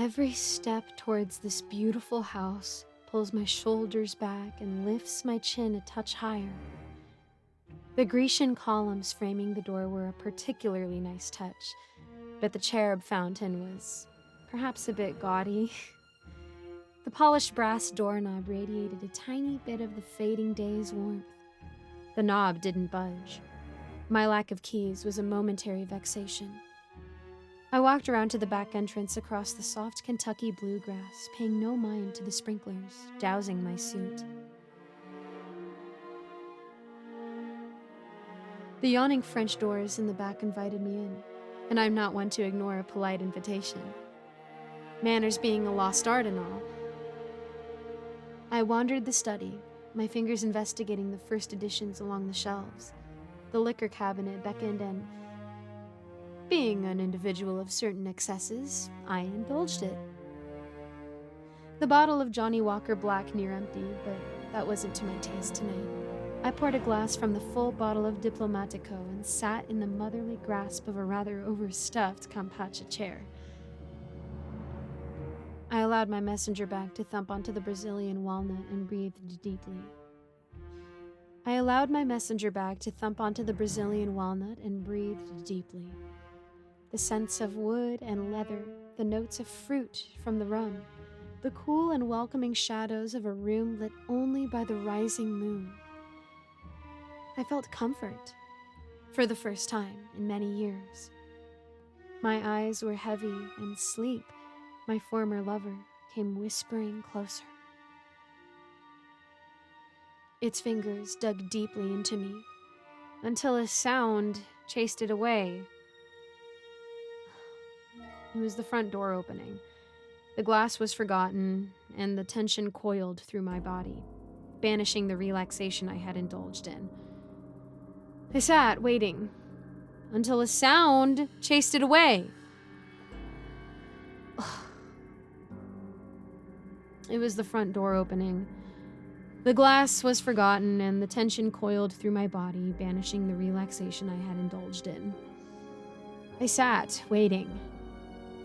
Every step towards this beautiful house pulls my shoulders back and lifts my chin a touch higher. The Grecian columns framing the door were a particularly nice touch, but the cherub fountain was perhaps a bit gaudy. The polished brass doorknob radiated a tiny bit of the fading day's warmth. The knob didn't budge. My lack of keys was a momentary vexation. I walked around to the back entrance across the soft Kentucky bluegrass, paying no mind to the sprinklers, dousing my suit. The yawning French doors in the back invited me in, and I'm not one to ignore a polite invitation. Manners being a lost art and all. I wandered the study, my fingers investigating the first editions along the shelves. The liquor cabinet beckoned, and being an individual of certain excesses, I indulged it. The bottle of Johnny Walker Black near empty, but that wasn't to my taste tonight. I poured a glass from the full bottle of Diplomatico and sat in the motherly grasp of a rather overstuffed Campeche chair. I allowed my messenger bag to thump onto the Brazilian walnut and breathed deeply. The scents of wood and leather, the notes of fruit from the rum, the cool and welcoming shadows of a room lit only by the rising moon. I felt comfort, for the first time in many years. My eyes were heavy, and sleep, my former lover, came whispering closer. Its fingers dug deeply into me, until a sound chased it away. It was the front door opening. The glass was forgotten, and the tension coiled through my body, banishing the relaxation I had indulged in. I sat, waiting, until a sound chased it away. It was the front door opening. The glass was forgotten, and the tension coiled through my body, banishing the relaxation I had indulged in. I sat, waiting.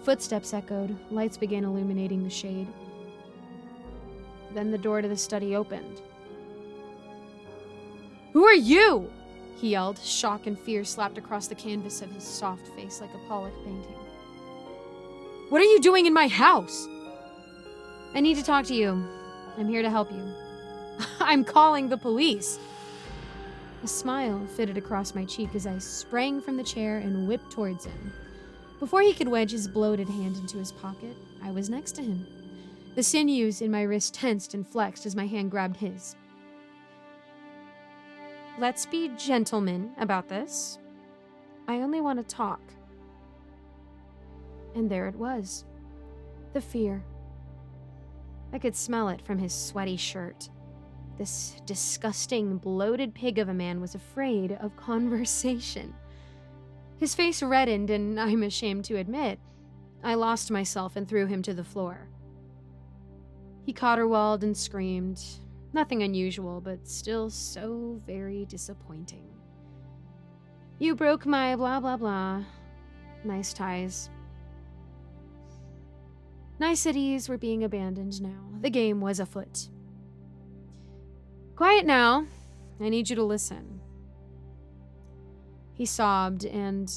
Footsteps echoed, lights began illuminating the shade. Then the door to the study opened. "Who are you?" he yelled, shock and fear slapped across the canvas of his soft face like a Pollock painting. "What are you doing in my house?" "I need to talk to you. I'm here to help you." "I'm calling the police." A smile fitted across my cheek as I sprang from the chair and whipped towards him. Before he could wedge his bloated hand into his pocket, I was next to him. The sinews in my wrist tensed and flexed as my hand grabbed his. "Let's be gentlemen about this. I only want to talk." And there it was. The fear. I could smell it from his sweaty shirt. This disgusting, bloated pig of a man was afraid of conversation. His face reddened, and I'm ashamed to admit, I lost myself and threw him to the floor. He caterwauled and screamed. Nothing unusual, but still so very disappointing. "You broke my blah blah blah." Nice ties. Niceties were being abandoned now. The game was afoot. "Quiet now. I need you to listen." He sobbed, and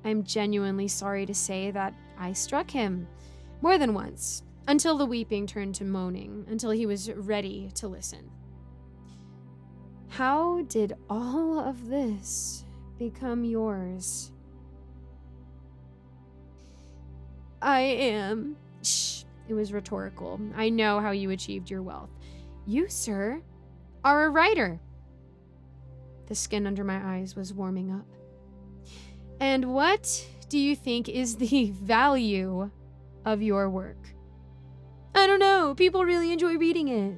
I'm genuinely sorry to say that I struck him more than once, until the weeping turned to moaning, until he was ready to listen. "How did all of this become yours?" "I am..." Shh, it was rhetorical. "I know how you achieved your wealth. You, sir, are a writer." The skin under my eyes was warming up. "And what do you think is the value of your work?" "I don't know. People really enjoy reading it."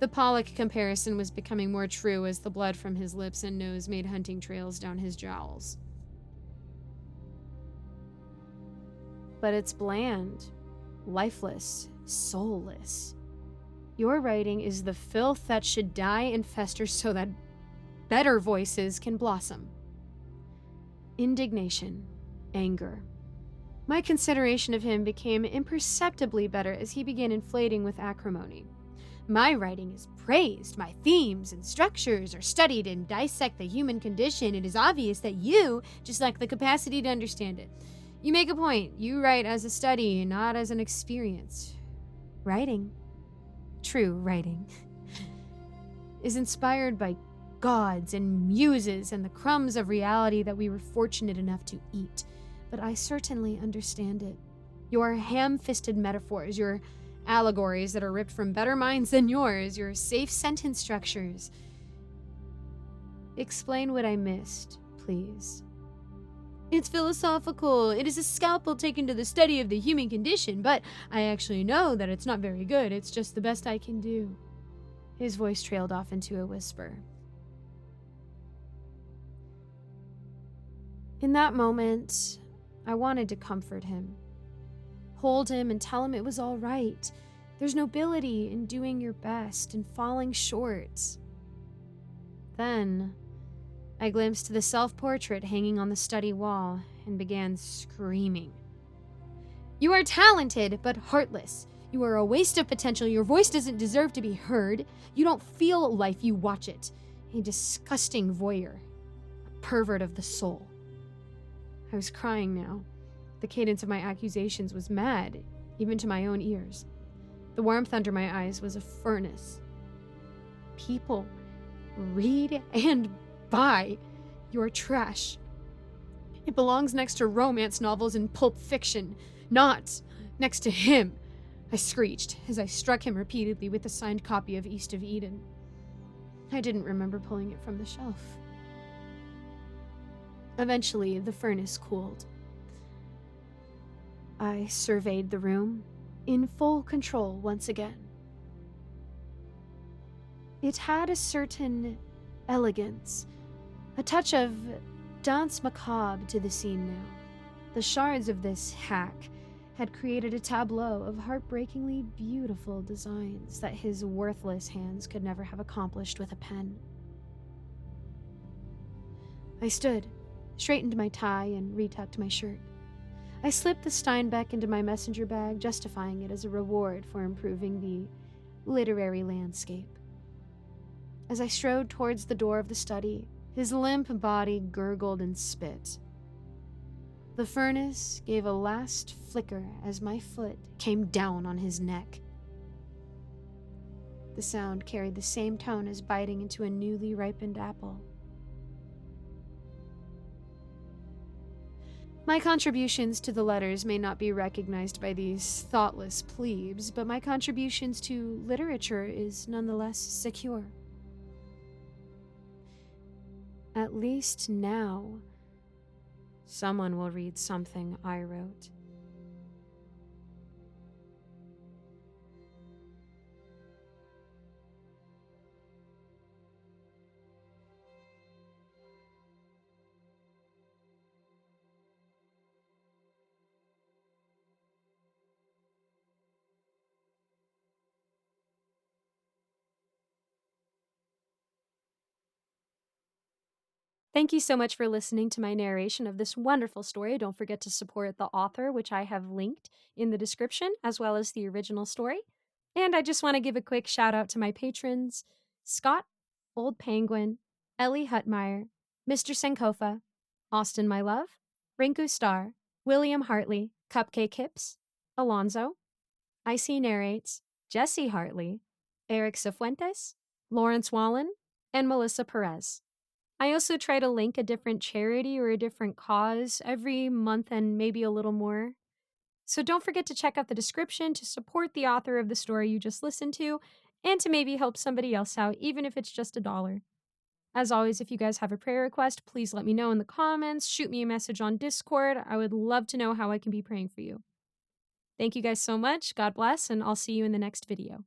The Pollock comparison was becoming more true as the blood from his lips and nose made hunting trails down his jowls. "But it's bland, lifeless, soulless. Your writing is the filth that should die and fester so that better voices can blossom. Indignation, anger, My consideration of him became imperceptibly better as he began inflating with acrimony. My writing is praised, my themes and structures are studied and dissect the human condition. It is obvious that you just lack the capacity to understand it. You make a point. You write as a study, not as an experience. Writing, true writing, is inspired by gods and muses and the crumbs of reality that we were fortunate enough to eat. But I certainly understand it. Your ham-fisted metaphors, your allegories that are ripped from better minds than yours, your safe sentence structures. Explain what I missed, please. It's philosophical. It is a scalpel taken to the study of the human condition, but I actually know that it's not very good. It's just the best I can do. His voice trailed off into a whisper. In that moment, I wanted to comfort him. Hold him and tell him it was all right. There's nobility in doing your best and falling short. Then, I glimpsed the self-portrait hanging on the study wall and began screaming. You are talented, but heartless. You are a waste of potential. Your voice doesn't deserve to be heard. You don't feel life, you watch it. A disgusting voyeur. A pervert of the soul. I was crying now. The cadence of my accusations was mad, even to my own ears. The warmth under my eyes was a furnace. People, read and buy your trash. It belongs next to romance novels and pulp fiction, not next to him, I screeched as I struck him repeatedly with the signed copy of East of Eden. I didn't remember pulling it from the shelf. Eventually, the furnace cooled. I surveyed the room, in full control once again. It had a certain elegance, a touch of danse macabre to the scene now. The shards of this hack had created a tableau of heartbreakingly beautiful designs that his worthless hands could never have accomplished with a pen. I stood, straightened my tie, and retucked my shirt. I slipped the Steinbeck into my messenger bag, justifying it as a reward for improving the literary landscape. As I strode towards the door of the study, his limp body gurgled and spit. The furnace gave a last flicker as my foot came down on his neck. The sound carried the same tone as biting into a newly ripened apple. My contributions to the letters may not be recognized by these thoughtless plebes, but my contributions to literature is nonetheless secure. At least now, someone will read something I wrote. Thank you so much for listening to my narration of this wonderful story. Don't forget to support the author, which I have linked in the description, as well as the original story. And I just want to give a quick shout out to my patrons, Scott, Old Penguin, Ellie Hutmeyer, Mr. Sankofa, Austin My Love, Rinku Star, William Hartley, Cupcake Hips, Alonzo, Icy Narrates, Jesse Hartley, Eric Cifuentes, Lawrence Wallen, and Melissa Perez. I also try to link a different charity or a different cause every month and maybe a little more. So don't forget to check out the description to support the author of the story you just listened to and to maybe help somebody else out, even if it's just $1. As always, if you guys have a prayer request, please let me know in the comments, shoot me a message on Discord. I would love to know how I can be praying for you. Thank you guys so much. God bless, and I'll see you in the next video.